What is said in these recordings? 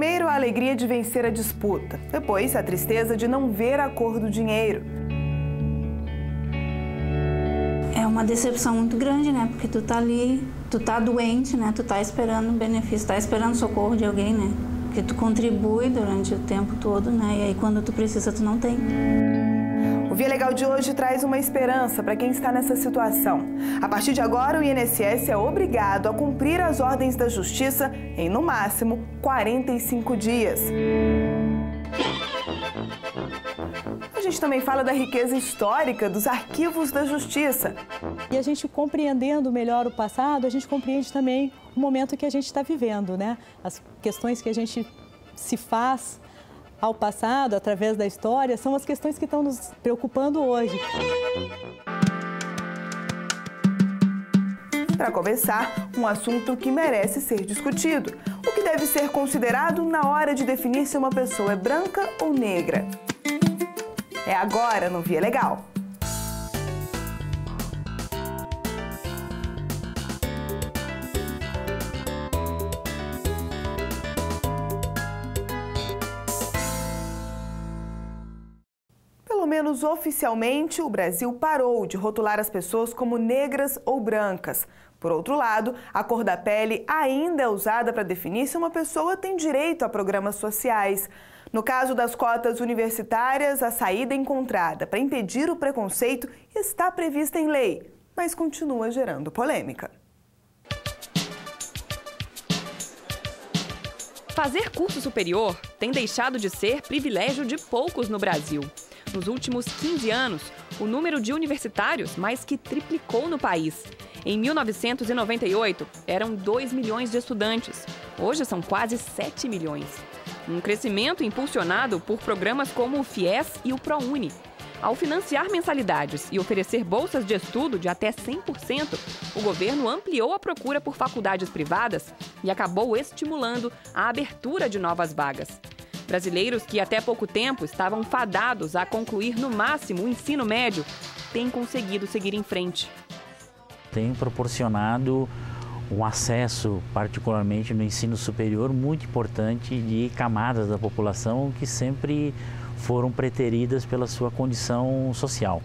Primeiro, a alegria de vencer a disputa. Depois, a tristeza de não ver a cor do dinheiro. É uma decepção muito grande, né? Porque tu tá ali, tu tá doente, né? Tu tá esperando benefício, tá esperando socorro de alguém, né? Porque tu contribui durante o tempo todo, né? E aí quando tu precisa, tu não tem. O Via Legal de hoje traz uma esperança para quem está nessa situação. A partir de agora, o INSS é obrigado a cumprir as ordens da Justiça em, no máximo, 45 dias. A gente também fala da riqueza histórica dos arquivos da Justiça. E a gente compreendendo melhor o passado, a gente compreende também o momento que a gente está vivendo, né? As questões que a gente se faz ao passado, através da história, são as questões que estão nos preocupando hoje. Para começar, um assunto que merece ser discutido. O que deve ser considerado na hora de definir se uma pessoa é branca ou negra? É agora no Via Legal. Pelo menos oficialmente, o Brasil parou de rotular as pessoas como negras ou brancas. Por outro lado, a cor da pele ainda é usada para definir se uma pessoa tem direito a programas sociais. No caso das cotas universitárias, a saída encontrada para impedir o preconceito está prevista em lei, mas continua gerando polêmica. Fazer curso superior tem deixado de ser privilégio de poucos no Brasil. Nos últimos 15 anos, o número de universitários mais que triplicou no país. Em 1998, eram 2 milhões de estudantes. Hoje são quase 7 milhões. Um crescimento impulsionado por programas como o FIES e o ProUni. Ao financiar mensalidades e oferecer bolsas de estudo de até 100%, o governo ampliou a procura por faculdades privadas e acabou estimulando a abertura de novas vagas. Brasileiros que até pouco tempo estavam fadados a concluir no máximo o ensino médio têm conseguido seguir em frente. Tem proporcionado um acesso, particularmente no ensino superior, muito importante de camadas da população que sempre foram preteridas pela sua condição social.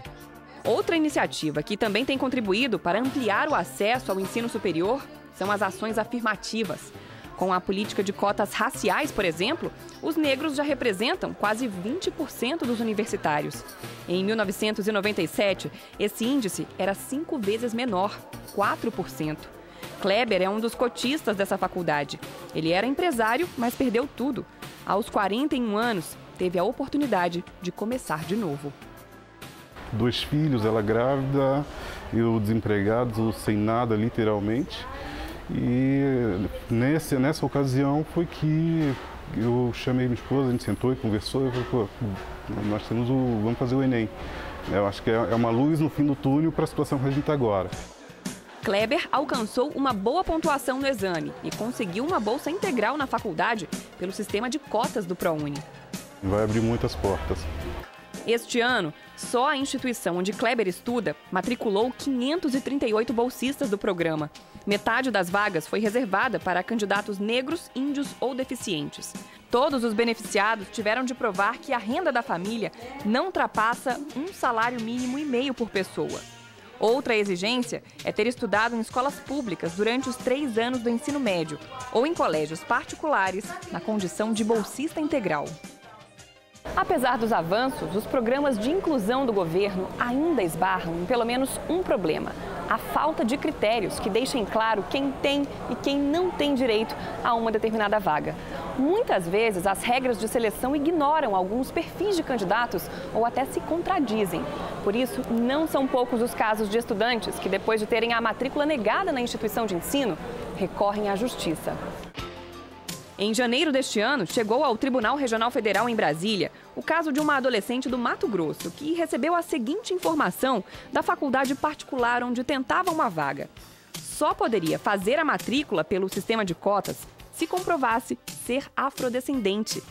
Outra iniciativa que também tem contribuído para ampliar o acesso ao ensino superior são as ações afirmativas. Com a política de cotas raciais, por exemplo, os negros já representam quase 20% dos universitários. Em 1997, esse índice era 5 vezes menor, 4%. Kleber é um dos cotistas dessa faculdade. Ele era empresário, mas perdeu tudo. Aos 41 anos, teve a oportunidade de começar de novo. 2 filhos, ela grávida, eu desempregado, sem nada, literalmente. E nessa ocasião foi que eu chamei minha esposa, a gente sentou e conversou e falei, pô, nós vamos fazer o Enem. Eu acho que é uma luz no fim do túnel para a situação que a gente está agora. Kleber alcançou uma boa pontuação no exame e conseguiu uma bolsa integral na faculdade pelo sistema de cotas do ProUni. Vai abrir muitas portas. Este ano, só a instituição onde Kleber estuda matriculou 538 bolsistas do programa. Metade das vagas foi reservada para candidatos negros, índios ou deficientes. Todos os beneficiados tiveram de provar que a renda da família não ultrapassa um salário mínimo e meio por pessoa. Outra exigência é ter estudado em escolas públicas durante os 3 anos do ensino médio ou em colégios particulares na condição de bolsista integral. Apesar dos avanços, os programas de inclusão do governo ainda esbarram em pelo menos um problema: a falta de critérios que deixem claro quem tem e quem não tem direito a uma determinada vaga. Muitas vezes, as regras de seleção ignoram alguns perfis de candidatos ou até se contradizem. Por isso, não são poucos os casos de estudantes que, depois de terem a matrícula negada na instituição de ensino, recorrem à justiça. Em janeiro deste ano, chegou ao Tribunal Regional Federal em Brasília o caso de uma adolescente do Mato Grosso que recebeu a seguinte informação da faculdade particular onde tentava uma vaga: só poderia fazer a matrícula pelo sistema de cotas se comprovasse ser afrodescendente.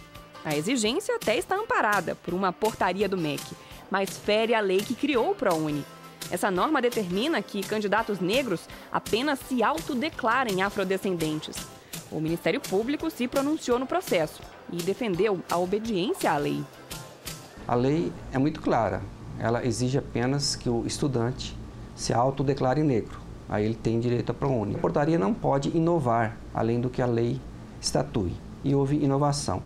A exigência até está amparada por uma portaria do MEC, mas fere a lei que criou o ProUni. Essa norma determina que candidatos negros apenas se autodeclarem afrodescendentes. O Ministério Público se pronunciou no processo e defendeu a obediência à lei. A lei é muito clara. Ela exige apenas que o estudante se autodeclare negro. Aí ele tem direito à ProUni. A portaria não pode inovar além do que a lei estatui. E houve inovação.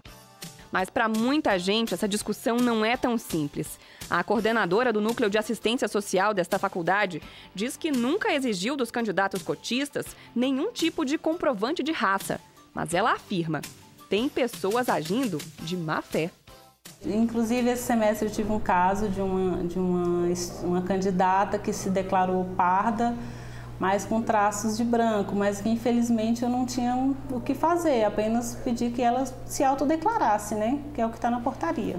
Mas para muita gente, essa discussão não é tão simples. A coordenadora do Núcleo de Assistência Social desta faculdade diz que nunca exigiu dos candidatos cotistas nenhum tipo de comprovante de raça. Mas ela afirma, tem pessoas agindo de má fé. Inclusive, esse semestre eu tive um caso de uma candidata que se declarou parda, mas com traços de branco, mas que infelizmente eu não tinha o que fazer, apenas pedi que ela se autodeclarasse, né? Que é o que está na portaria.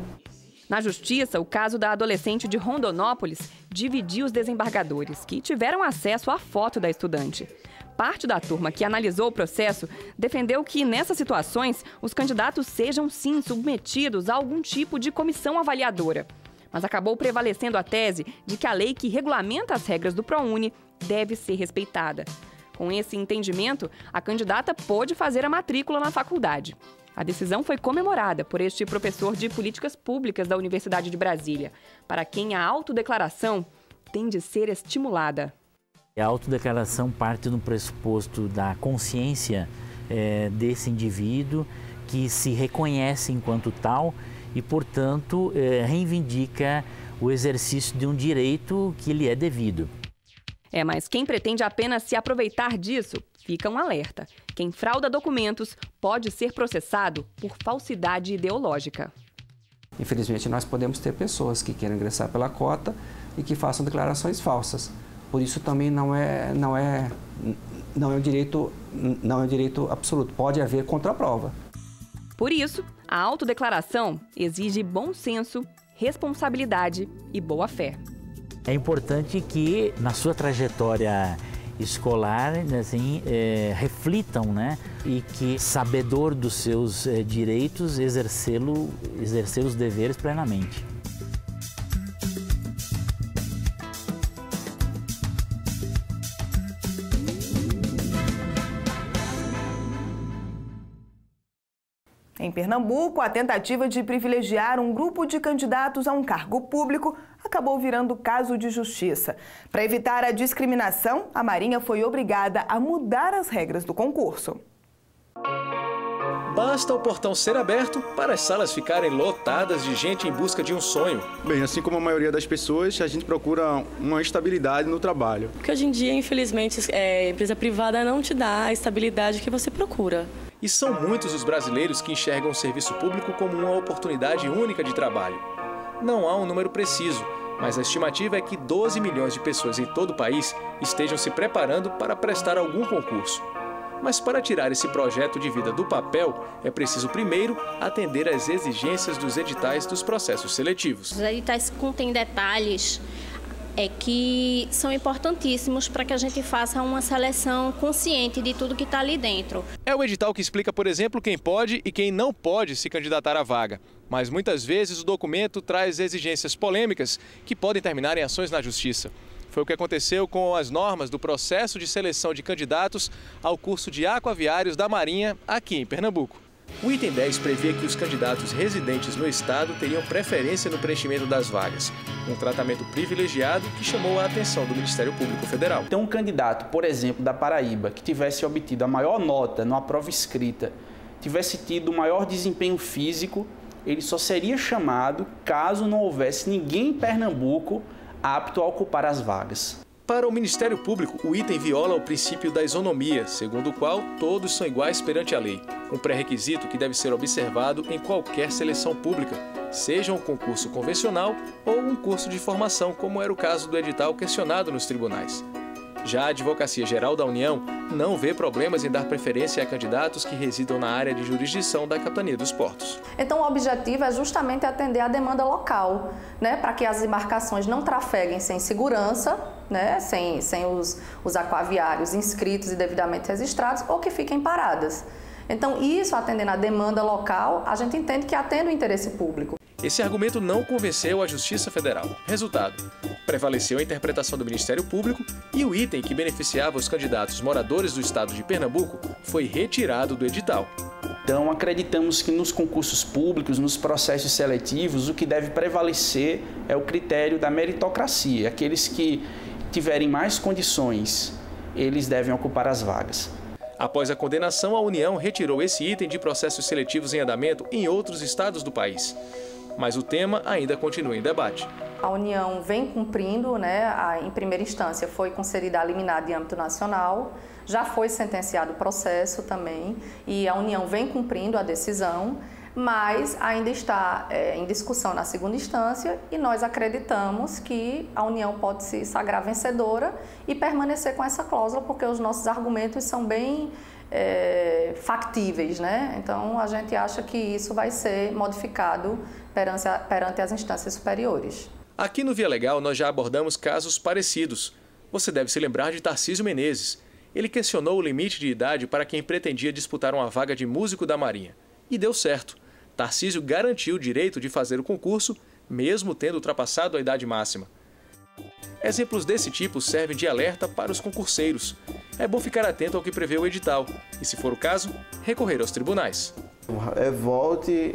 Na Justiça, o caso da adolescente de Rondonópolis dividiu os desembargadores, que tiveram acesso à foto da estudante. Parte da turma que analisou o processo defendeu que, nessas situações, os candidatos sejam, sim, submetidos a algum tipo de comissão avaliadora. Mas acabou prevalecendo a tese de que a lei que regulamenta as regras do ProUni deve ser respeitada. Com esse entendimento, a candidata pôde fazer a matrícula na faculdade. A decisão foi comemorada por este professor de Políticas Públicas da Universidade de Brasília, para quem a autodeclaração tem de ser estimulada. A autodeclaração parte do pressuposto da consciência desse indivíduo, que se reconhece enquanto tal e, portanto, reivindica o exercício de um direito que lhe é devido. Mas quem pretende apenas se aproveitar disso, fica um alerta. Quem frauda documentos pode ser processado por falsidade ideológica. Infelizmente, nós podemos ter pessoas que queiram ingressar pela cota e que façam declarações falsas. Por isso também não é um direito absoluto. Pode haver contraprova. Por isso, a autodeclaração exige bom senso, responsabilidade e boa-fé. É importante que, na sua trajetória escolar, assim, reflitam, né? E que, sabedor dos seus direitos, exercer os deveres plenamente. Em Pernambuco, a tentativa de privilegiar um grupo de candidatos a um cargo público acabou virando caso de justiça. Para evitar a discriminação, a Marinha foi obrigada a mudar as regras do concurso. Basta o portão ser aberto para as salas ficarem lotadas de gente em busca de um sonho. Bem, assim como a maioria das pessoas, a gente procura uma estabilidade no trabalho. Porque hoje em dia, infelizmente, a empresa privada não te dá a estabilidade que você procura. E são muitos os brasileiros que enxergam o serviço público como uma oportunidade única de trabalho. Não há um número preciso, mas a estimativa é que 12 milhões de pessoas em todo o país estejam se preparando para prestar algum concurso. Mas para tirar esse projeto de vida do papel, é preciso primeiro atender às exigências dos editais dos processos seletivos. Os editais contêm detalhes que são importantíssimos para que a gente faça uma seleção consciente de tudo que está ali dentro. É o edital que explica, por exemplo, quem pode e quem não pode se candidatar à vaga. Mas muitas vezes o documento traz exigências polêmicas que podem terminar em ações na justiça. Foi o que aconteceu com as normas do processo de seleção de candidatos ao curso de aquaviários da Marinha aqui em Pernambuco. O item 10 previa que os candidatos residentes no estado teriam preferência no preenchimento das vagas, um tratamento privilegiado que chamou a atenção do Ministério Público Federal. Então, um candidato, por exemplo, da Paraíba, que tivesse obtido a maior nota numa prova escrita, tivesse tido o maior desempenho físico, ele só seria chamado caso não houvesse ninguém em Pernambuco apto a ocupar as vagas. Para o Ministério Público, o item viola o princípio da isonomia, segundo o qual todos são iguais perante a lei, um pré-requisito que deve ser observado em qualquer seleção pública, seja um concurso convencional ou um curso de formação, como era o caso do edital questionado nos tribunais. Já a Advocacia Geral da União não vê problemas em dar preferência a candidatos que residam na área de jurisdição da Capitania dos Portos. Então, o objetivo é justamente atender a demanda local, né, para que as embarcações não trafeguem sem segurança, né, sem os aquaviários inscritos e devidamente registrados, ou que fiquem paradas. Então, isso atendendo a demanda local, a gente entende que atende o interesse público. Esse argumento não convenceu a Justiça Federal. Resultado: prevaleceu a interpretação do Ministério Público e o item que beneficiava os candidatos moradores do estado de Pernambuco foi retirado do edital. Então, acreditamos que nos concursos públicos, nos processos seletivos, o que deve prevalecer é o critério da meritocracia. Aqueles que tiverem mais condições, eles devem ocupar as vagas. Após a condenação, a União retirou esse item de processos seletivos em andamento em outros estados do país. Mas o tema ainda continua em debate. A União vem cumprindo, em primeira instância foi concedida a liminar de âmbito nacional, já foi sentenciado o processo também, e a União vem cumprindo a decisão, mas ainda está em discussão na segunda instância e nós acreditamos que a União pode se sagrar vencedora e permanecer com essa cláusula, porque os nossos argumentos são bem factíveis, Então, a gente acha que isso vai ser modificado perante as instâncias superiores. Aqui no Via Legal, nós já abordamos casos parecidos. Você deve se lembrar de Tarcísio Menezes. Ele questionou o limite de idade para quem pretendia disputar uma vaga de músico da Marinha. E deu certo. Tarcísio garantiu o direito de fazer o concurso, mesmo tendo ultrapassado a idade máxima. Exemplos desse tipo servem de alerta para os concurseiros. É bom ficar atento ao que prevê o edital e, se for o caso, recorrer aos tribunais. Volte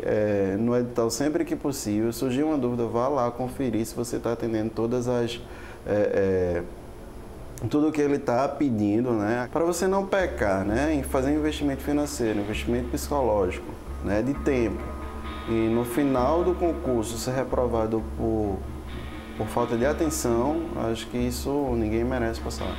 no edital sempre que possível. Surgir uma dúvida, vá lá conferir se você está atendendo todas as... tudo que ele está pedindo, para você não pecar, em fazer investimento financeiro, investimento psicológico, de tempo. E no final do concurso ser reprovado por falta de atenção, acho que isso ninguém merece passar.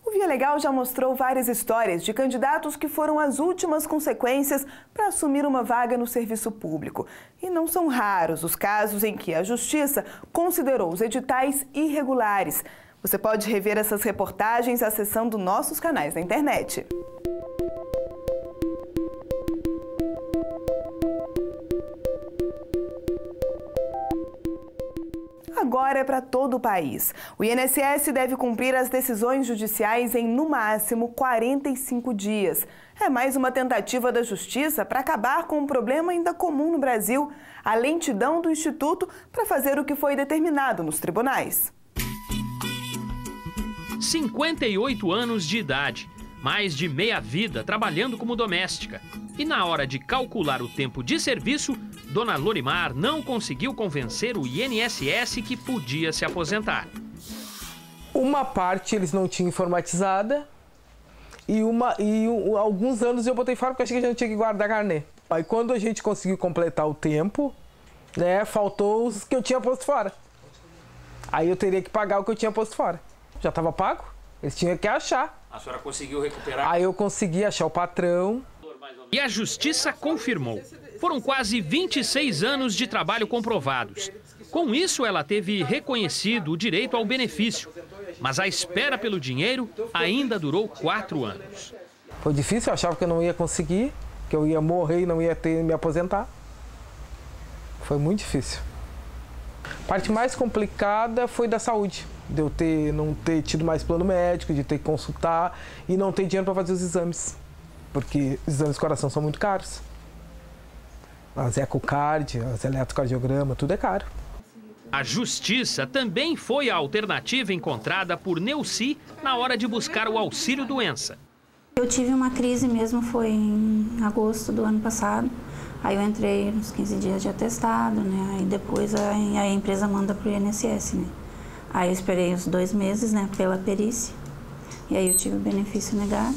O Via Legal já mostrou várias histórias de candidatos que foram as últimas consequências para assumir uma vaga no serviço público. E não são raros os casos em que a Justiça considerou os editais irregulares. Você pode rever essas reportagens acessando nossos canais na internet. Agora é para todo o país. O INSS deve cumprir as decisões judiciais em, no máximo, 45 dias. É mais uma tentativa da Justiça para acabar com um problema ainda comum no Brasil, a lentidão do Instituto para fazer o que foi determinado nos tribunais. 58 anos de idade, mais de meia vida trabalhando como doméstica. E na hora de calcular o tempo de serviço, Dona Lorimar não conseguiu convencer o INSS que podia se aposentar. Uma parte eles não tinham informatizada e alguns anos eu botei fora porque eu achei que a gente tinha que guardar carnê. Aí quando a gente conseguiu completar o tempo, faltou os que eu tinha posto fora. Aí eu teria que pagar o que eu tinha posto fora. Já estava pago, eles tinham que achar. A senhora conseguiu recuperar? Aí eu consegui achar o patrão. E a Justiça confirmou. Foram quase 26 anos de trabalho comprovados. Com isso, ela teve reconhecido o direito ao benefício. Mas a espera pelo dinheiro ainda durou 4 anos. Foi difícil, eu achava que eu não ia conseguir, que eu ia morrer e não ia me aposentar. Foi muito difícil. A parte mais complicada foi da saúde. De eu não ter tido mais plano médico, de ter que consultar e não ter dinheiro para fazer os exames. Porque os exames de coração são muito caros. As ecocard, as eletrocardiograma, tudo é caro. A Justiça também foi a alternativa encontrada por Neuci na hora de buscar o auxílio-doença. Eu tive uma crise mesmo, foi em agosto do ano passado. Aí eu entrei nos 15 dias de atestado, Aí depois a empresa manda para o INSS, Aí eu esperei os 2 meses, pela perícia. E aí eu tive o benefício negado.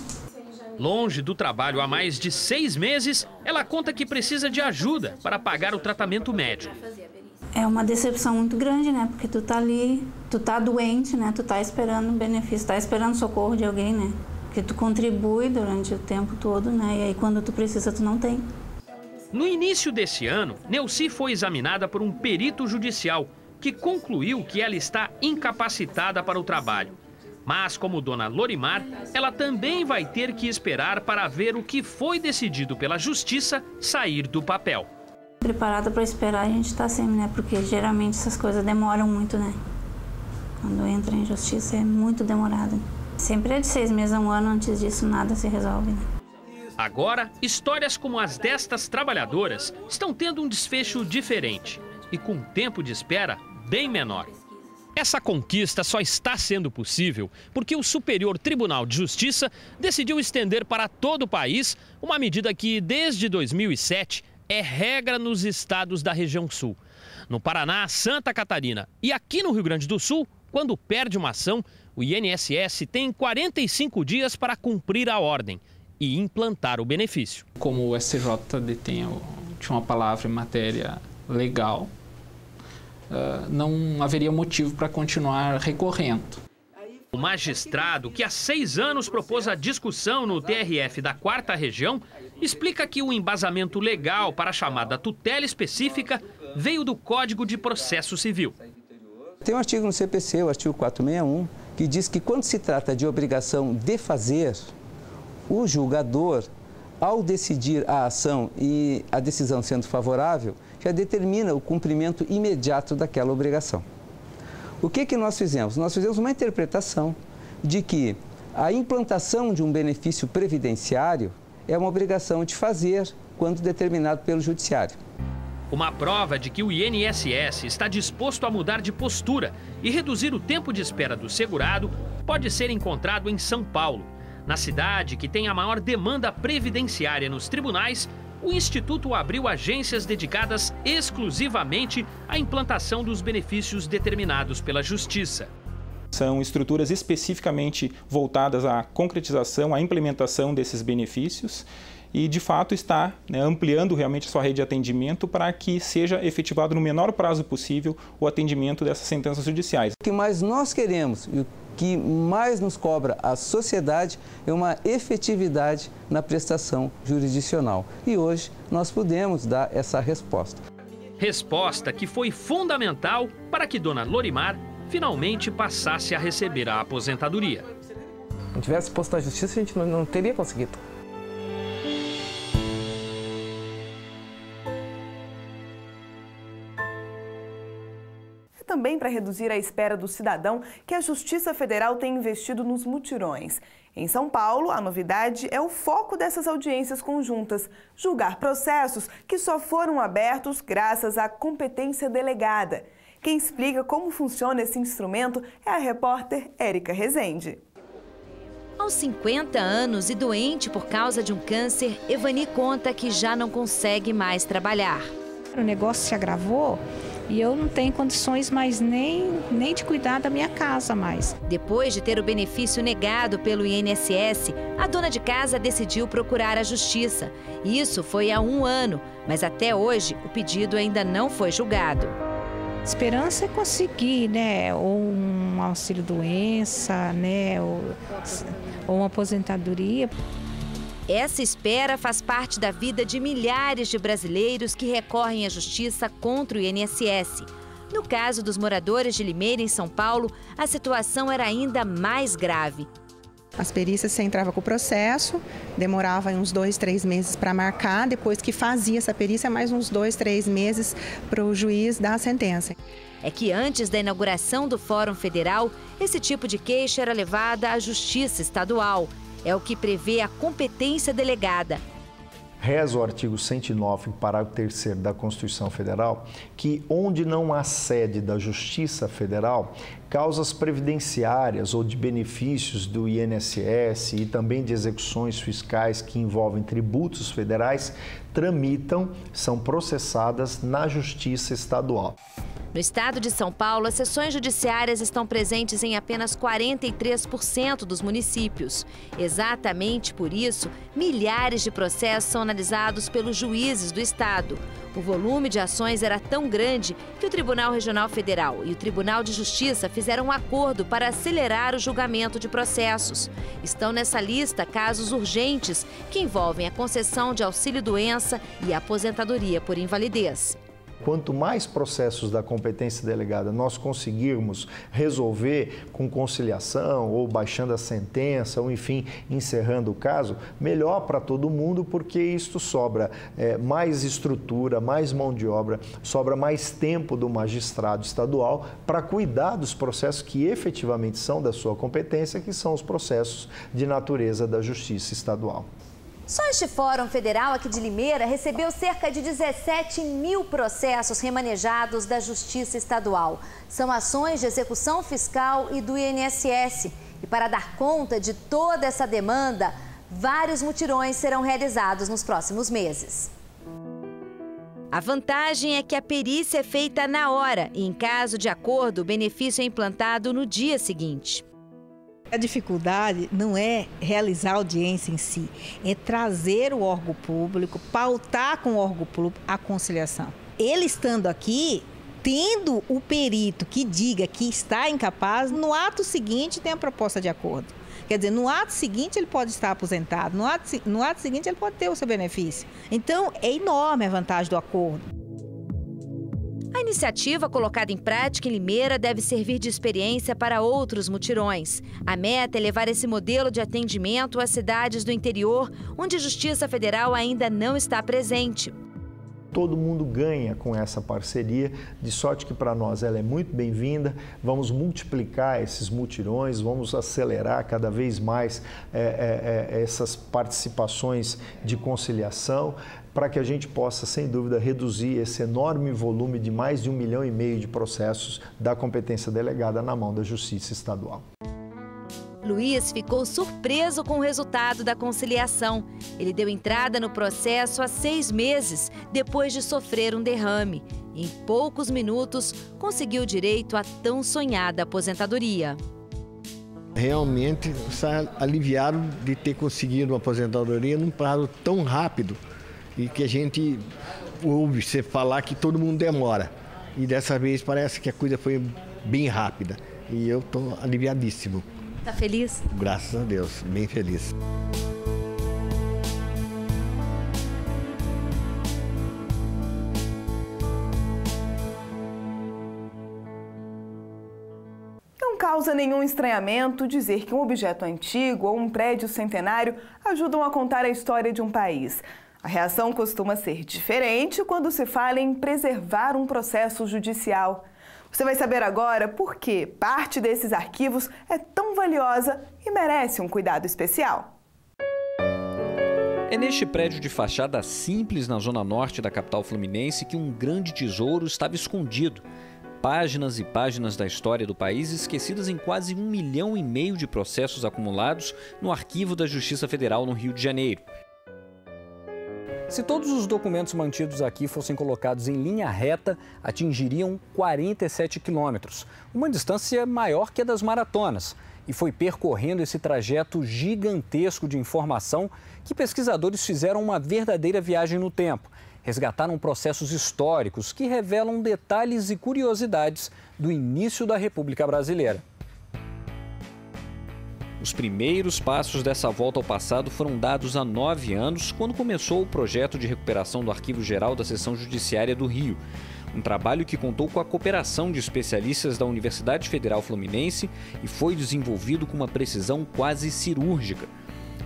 Longe do trabalho há mais de 6 meses, ela conta que precisa de ajuda para pagar o tratamento médico. É uma decepção muito grande, Porque tu tá ali, tu tá doente, Tu tá esperando benefício, tá esperando socorro de alguém, Que tu contribui durante o tempo todo, E aí quando tu precisa, tu não tem. No início desse ano, Neuci foi examinada por um perito judicial que concluiu que ela está incapacitada para o trabalho. Mas, como Dona Lorimar, ela também vai ter que esperar para ver o que foi decidido pela Justiça sair do papel. Preparada para esperar, a gente está sempre, Porque geralmente essas coisas demoram muito, Quando entra em Justiça é muito demorado. Sempre é de 6 meses a 1 ano, antes disso nada se resolve, Agora, histórias como as destas trabalhadoras estão tendo um desfecho diferente e com um tempo de espera bem menor. Essa conquista só está sendo possível porque o Superior Tribunal de Justiça decidiu estender para todo o país uma medida que, desde 2007, é regra nos estados da região sul. No Paraná, Santa Catarina e aqui no Rio Grande do Sul, quando perde uma ação, o INSS tem 45 dias para cumprir a ordem e implantar o benefício. Como o STJ detém a última palavra em matéria legal, não haveria motivo para continuar recorrendo. O magistrado, que há 6 anos propôs a discussão no TRF da 4ª Região, explica que o embasamento legal para a chamada tutela específica veio do Código de Processo Civil. Tem um artigo no CPC, o artigo 461, que diz que quando se trata de obrigação de fazer, o julgador, ao decidir a ação e a decisão sendo favorável, já determina o cumprimento imediato daquela obrigação. O que nós fizemos? Nós fizemos uma interpretação de que a implantação de um benefício previdenciário é uma obrigação de fazer quando determinado pelo judiciário. Uma prova de que o INSS está disposto a mudar de postura e reduzir o tempo de espera do segurado pode ser encontrado em São Paulo. Na cidade que tem a maior demanda previdenciária nos tribunais, o Instituto abriu agências dedicadas exclusivamente à implantação dos benefícios determinados pela Justiça. São estruturas especificamente voltadas à concretização, à implementação desses benefícios e, de fato, está ampliando realmente a sua rede de atendimento para que seja efetivado no menor prazo possível o atendimento dessas sentenças judiciais. O que mais nós queremos e o que mais nos cobra a sociedade é uma efetividade na prestação jurisdicional. E hoje nós podemos dar essa resposta. Resposta que foi fundamental para que Dona Lorimar finalmente passasse a receber a aposentadoria. Se não tivesse posto na justiça, a gente não teria conseguido. Também para reduzir a espera do cidadão que a Justiça Federal tem investido nos mutirões. Em São Paulo, a novidade é o foco dessas audiências conjuntas, julgar processos que só foram abertos graças à competência delegada. Quem explica como funciona esse instrumento é a repórter Érica Rezende. Aos 50 anos e doente por causa de um câncer, Evani conta que já não consegue mais trabalhar. O negócio se agravou e eu não tenho condições mais nem de cuidar da minha casa mais. Depois de ter o benefício negado pelo INSS, a dona de casa decidiu procurar a justiça. Isso foi há 1 ano, mas até hoje o pedido ainda não foi julgado. A esperança é conseguir, ou um auxílio-doença, ou uma aposentadoria. Essa espera faz parte da vida de milhares de brasileiros que recorrem à justiça contra o INSS. No caso dos moradores de Limeira, em São Paulo, a situação era ainda mais grave. As perícias, você entrava com o processo, demorava uns 2, 3 meses para marcar, depois que fazia essa perícia, mais uns 2, 3 meses para o juiz dar a sentença. É que antes da inauguração do Fórum Federal, esse tipo de queixa era levada à Justiça Estadual. É o que prevê a competência delegada. Reza o artigo 109, parágrafo 3º da Constituição Federal, que onde não há sede da Justiça Federal, causas previdenciárias ou de benefícios do INSS e também de execuções fiscais que envolvem tributos federais, tramitam, são processadas na Justiça Estadual. No estado de São Paulo, as sessões judiciárias estão presentes em apenas 43% dos municípios. Exatamente por isso, milhares de processos são analisados pelos juízes do estado. O volume de ações era tão grande que o Tribunal Regional Federal e o Tribunal de Justiça fizeram um acordo para acelerar o julgamento de processos. Estão nessa lista casos urgentes que envolvem a concessão de auxílio-doença e a aposentadoria por invalidez. Quanto mais processos da competência delegada nós conseguirmos resolver com conciliação ou baixando a sentença ou, enfim, encerrando o caso, melhor para todo mundo, porque isto sobra mais estrutura, mais mão de obra, sobra mais tempo do magistrado estadual para cuidar dos processos que efetivamente são da sua competência, que são os processos de natureza da Justiça Estadual. Só este Fórum Federal aqui de Limeira recebeu cerca de 17 mil processos remanejados da Justiça Estadual. São ações de execução fiscal e do INSS. E para dar conta de toda essa demanda, vários mutirões serão realizados nos próximos meses. A vantagem é que a perícia é feita na hora e, em caso de acordo, o benefício é implantado no dia seguinte. A dificuldade não é realizar a audiência em si, é trazer o órgão público, pautar com o órgão público a conciliação. Ele estando aqui, tendo o perito que diga que está incapaz, no ato seguinte tem a proposta de acordo. Quer dizer, no ato seguinte ele pode estar aposentado, no ato seguinte ele pode ter o seu benefício. Então, é enorme a vantagem do acordo. A iniciativa colocada em prática em Limeira deve servir de experiência para outros mutirões. A meta é levar esse modelo de atendimento às cidades do interior, onde a Justiça Federal ainda não está presente. Todo mundo ganha com essa parceria, de sorte que para nós ela é muito bem-vinda. Vamos multiplicar esses mutirões, vamos acelerar cada vez mais essas participações de conciliação, para que a gente possa, sem dúvida, reduzir esse enorme volume de mais de 1,5 milhão de processos da competência delegada na mão da Justiça Estadual. Luiz ficou surpreso com o resultado da conciliação. Ele deu entrada no processo há 6 meses, depois de sofrer um derrame. Em poucos minutos, conseguiu direito à tão sonhada aposentadoria. Realmente, está aliviado de ter conseguido uma aposentadoria num prazo tão rápido e que a gente ouve você falar que todo mundo demora. E dessa vez parece que a coisa foi bem rápida e eu estou aliviadíssimo. Tá feliz? Graças a Deus, bem feliz. Não causa nenhum estranhamento dizer que um objeto antigo ou um prédio centenário ajudam a contar a história de um país. A reação costuma ser diferente quando se fala em preservar um processo judicial. Você vai saber agora por que parte desses arquivos é tão valiosa e merece um cuidado especial. É neste prédio de fachada simples na zona norte da capital fluminense que um grande tesouro estava escondido. Páginas e páginas da história do país esquecidas em quase 1,5 milhão de processos acumulados no arquivo da Justiça Federal no Rio de Janeiro. Se todos os documentos mantidos aqui fossem colocados em linha reta, atingiriam 47 quilômetros, uma distância maior que a das maratonas. E foi percorrendo esse trajeto gigantesco de informação que pesquisadores fizeram uma verdadeira viagem no tempo. Resgataram processos históricos que revelam detalhes e curiosidades do início da República Brasileira. Os primeiros passos dessa volta ao passado foram dados há 9 anos, quando começou o projeto de recuperação do Arquivo Geral da Seção Judiciária do Rio. Um trabalho que contou com a cooperação de especialistas da Universidade Federal Fluminense e foi desenvolvido com uma precisão quase cirúrgica.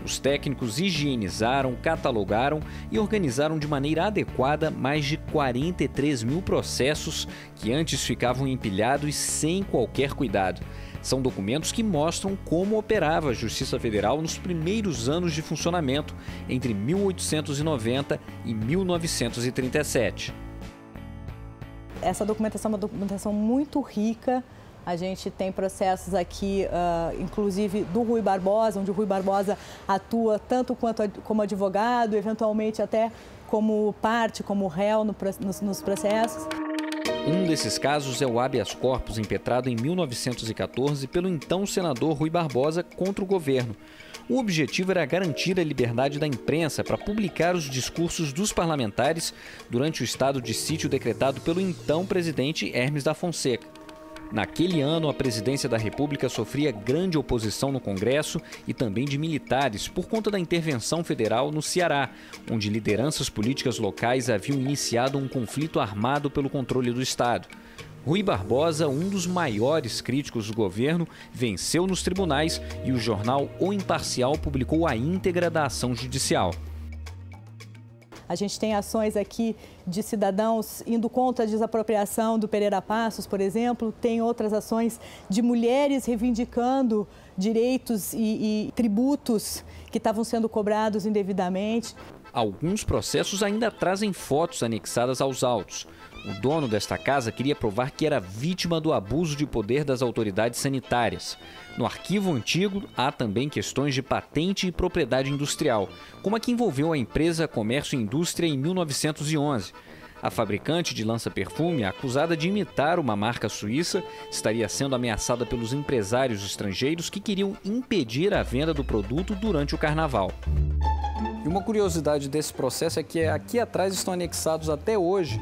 Os técnicos higienizaram, catalogaram e organizaram de maneira adequada mais de 43 mil processos que antes ficavam empilhados sem qualquer cuidado. São documentos que mostram como operava a Justiça Federal nos primeiros anos de funcionamento, entre 1890 e 1937. Essa documentação é uma documentação muito rica. A gente tem processos aqui, inclusive do Rui Barbosa, onde o Rui Barbosa atua tanto como advogado, eventualmente até como parte, como réu nos processos. Um desses casos é o habeas corpus impetrado em 1914 pelo então senador Rui Barbosa contra o governo. O objetivo era garantir a liberdade da imprensa para publicar os discursos dos parlamentares durante o estado de sítio decretado pelo então presidente Hermes da Fonseca. Naquele ano, a presidência da República sofria grande oposição no Congresso e também de militares por conta da intervenção federal no Ceará, onde lideranças políticas locais haviam iniciado um conflito armado pelo controle do Estado. Rui Barbosa, um dos maiores críticos do governo, venceu nos tribunais e o jornal O Imparcial publicou a íntegra da ação judicial. A gente tem ações aqui de cidadãos indo contra a desapropriação do Pereira Passos, por exemplo. Tem outras ações de mulheres reivindicando direitos e tributos que estavam sendo cobrados indevidamente. Alguns processos ainda trazem fotos anexadas aos autos. O dono desta casa queria provar que era vítima do abuso de poder das autoridades sanitárias. No arquivo antigo, há também questões de patente e propriedade industrial, como a que envolveu a empresa Comércio e Indústria em 1911. A fabricante de lança-perfume, acusada de imitar uma marca suíça, estaria sendo ameaçada pelos empresários estrangeiros que queriam impedir a venda do produto durante o carnaval. E uma curiosidade desse processo é que aqui atrás estão anexados até hoje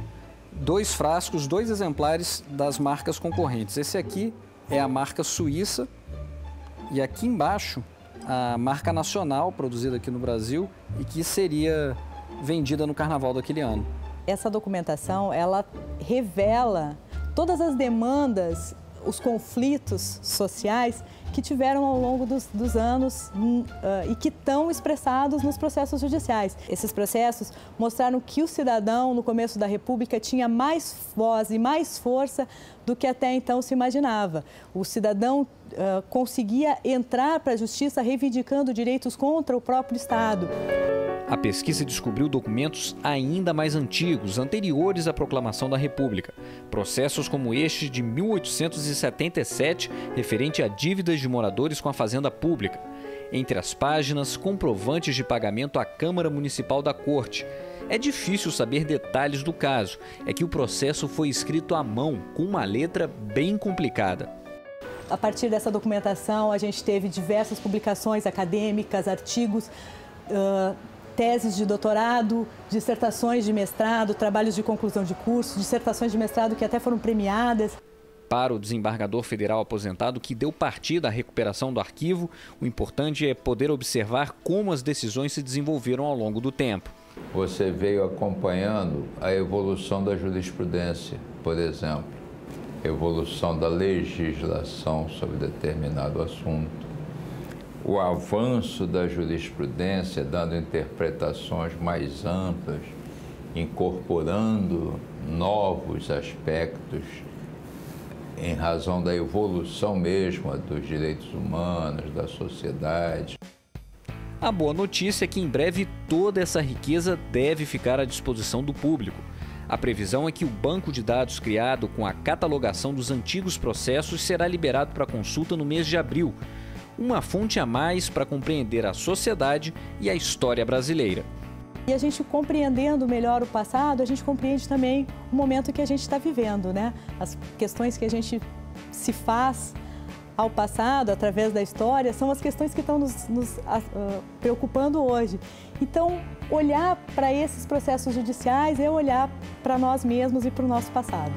2 frascos, 2 exemplares das marcas concorrentes. Esse aqui é a marca suíça e aqui embaixo a marca nacional produzida aqui no Brasil e que seria vendida no carnaval daquele ano. Essa documentação, ela revela todas as demandas, os conflitos sociais que tiveram ao longo dos anos e que estão expressados nos processos judiciais. Esses processos mostraram que o cidadão, no começo da República, tinha mais voz e mais força do que até então se imaginava. O cidadão conseguia entrar para a justiça reivindicando direitos contra o próprio Estado. A pesquisa descobriu documentos ainda mais antigos, anteriores à proclamação da República. Processos como este de 1877, referente a dívidas de moradores com a fazenda pública. Entre as páginas, comprovantes de pagamento à Câmara Municipal da Corte. É difícil saber detalhes do caso, é que o processo foi escrito à mão, com uma letra bem complicada. A partir dessa documentação, a gente teve diversas publicações acadêmicas, artigos, teses de doutorado, dissertações de mestrado, trabalhos de conclusão de curso, dissertações de mestrado que até foram premiadas. Para o desembargador federal aposentado que deu partida à recuperação do arquivo, o importante é poder observar como as decisões se desenvolveram ao longo do tempo. Você veio acompanhando a evolução da jurisprudência, por exemplo, evolução da legislação sobre determinado assunto, o avanço da jurisprudência, dando interpretações mais amplas, incorporando novos aspectos em razão da evolução mesmo dos direitos humanos, da sociedade. A boa notícia é que em breve toda essa riqueza deve ficar à disposição do público. A previsão é que o banco de dados criado com a catalogação dos antigos processos será liberado para consulta no mês de abril. Uma fonte a mais para compreender a sociedade e a história brasileira. E a gente compreendendo melhor o passado, a gente compreende também o momento que a gente está vivendo, né? As questões que a gente se faz ao passado, através da história, são as questões que estão nos preocupando hoje. Então, olhar para esses processos judiciais é olhar para nós mesmos e para o nosso passado.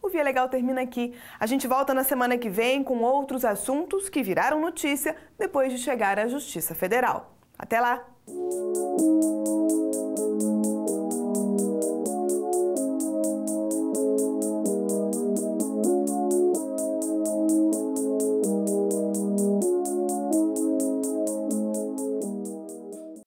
O Via Legal termina aqui. A gente volta na semana que vem com outros assuntos que viraram notícia depois de chegar à Justiça Federal. Até lá!